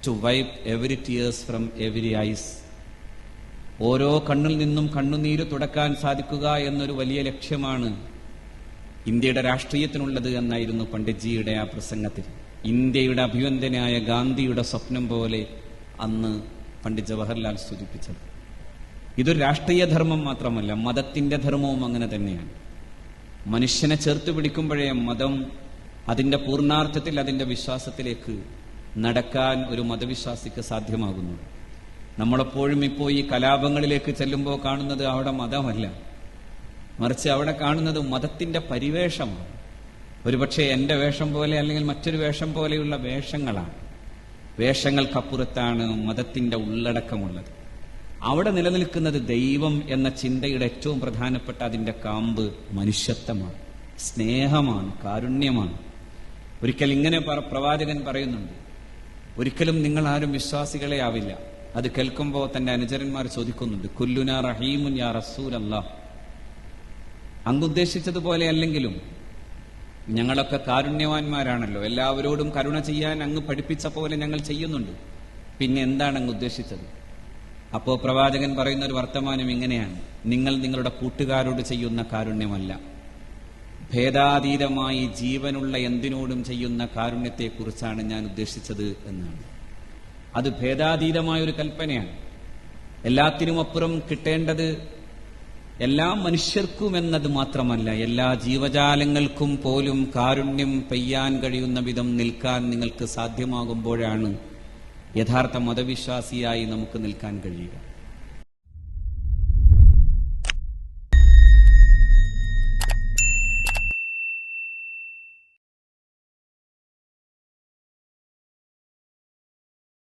To wipe every tears from every eyes. ഓരോ കണ്ണിൽ നിന്നും കണ്ണുനീര് തുടക്കാൻ സാധിക്കുക എന്നൊരു വലിയ ലക്ഷ്യമാണ് ഇന്ത്യയുടെ രാഷ്ട്രീയത്തിനുള്ളത് എന്നായിരുന്നു പണ്ഡിറ്റ്ജിയുടെ ആ പ്രസംഗത്തിൽ. ഇന്ത്യയുടെ അഭിവന്ദനായ ഗാന്ധിയുടെ സ്വപ്നം പോലെ അന്ന് പണ്ഡിറ്റ് ജവഹർലാൽ സൂചിപ്പിച്ചത്. ഇതൊരു രാഷ്ട്രീയ ധർമ്മം മാത്രമല്ല, മതത്തിന്റെ ധർമ്മവും അങ്ങനെ തന്നെയാണ്. മനുഷ്യനെ ചേർത്ത് പിടിക്കുമ്പോഴേ മതം അതിന്റെ പൂർണ്ണാർത്ഥത്തിൽ അതിന്റെ വിശ്വാസത്തിലേക്ക് നടക്കാൻ ഒരു മതവിശ്വാസിക്ക് സാധ്യമാകുന്നു. നമ്മളെപ്പോഴും ഇപ്പോൾ ഈ കലാപങ്ങളിലേക്ക് ചെല്ലുമ്പോൾ കാണുന്നത് അവിടെ മതമല്ല, മറിച്ച് അവിടെ കാണുന്നത് മതത്തിന്റെ പരിവേഷമാണ്. ഒരുപക്ഷെ എന്റെ വേഷം പോലെ അല്ലെങ്കിൽ മറ്റൊരു വേഷം പോലെയുള്ള വേഷങ്ങളാണ്. വേഷങ്ങൾക്കപ്പുറത്താണ് മതത്തിന്റെ ഉള്ളടക്കമുള്ളത്. അവിടെ നിലനിൽക്കുന്നത് ദൈവം എന്ന ചിന്തയുടെ ഏറ്റവും പ്രധാനപ്പെട്ട അതിന്റെ കാമ്പ് മനുഷ്യത്വമാണ്, സ്നേഹമാണ്, കാരുണ്യമാണ്. ഒരിക്കൽ ഇങ്ങനെ പ്രവാചകൻ പറയുന്നുണ്ട്, ഒരിക്കലും നിങ്ങൾ ആരും വിശ്വാസികളെ ആവില്ല. അത് കേൾക്കുമ്പോൾ തന്റെ അനുചരന്മാർ ചോദിക്കുന്നുണ്ട്, കുല്ലുനാ റഹീമുൻ യാ റസൂലല്ലാഹ്, അങ്ങ് ഉദ്ദേശിച്ചതുപോലെ അല്ലെങ്കിലും ഞങ്ങളൊക്കെ കാരുണ്യവാന്മാരാണല്ലോ, എല്ലാവരോടും കരുണ ചെയ്യാൻ അങ്ങ് പഠിപ്പിച്ച പോലെ ഞങ്ങൾ ചെയ്യുന്നുണ്ട്, പിന്നെ എന്താണ് അങ്ങ് ഉദ്ദേശിച്ചത്? അപ്പോ പ്രവാചകൻ പറയുന്ന ഒരു വർത്തമാനം ഇങ്ങനെയാണ്, നിങ്ങൾ നിങ്ങളുടെ കൂട്ടുകാരോട് ചെയ്യുന്ന കാരുണ്യമല്ല, ഭേദാതീതമായി ജീവനുള്ള എന്തിനോടും ചെയ്യുന്ന കാരുണ്യത്തെക്കുറിച്ചാണ് ഞാൻ ഉദ്ദേശിച്ചത് എന്നാണ്. അത് ഭേദാതീതമായ ഒരു കൽപ്പനയാണ്. എല്ലാത്തിനുമപ്പുറം കിട്ടേണ്ടത് എല്ലാ മനുഷ്യർക്കും എന്നത് മാത്രമല്ല, എല്ലാ ജീവജാലങ്ങൾക്കും പോലും കാരുണ്യം പെയ്യാൻ കഴിയുന്ന വിധം നിൽക്കാൻ നിങ്ങൾക്ക് സാധ്യമാകുമ്പോഴാണ് യഥാർത്ഥ മതവിശ്വാസിയായി നമുക്ക് നിൽക്കാൻ കഴിയുക.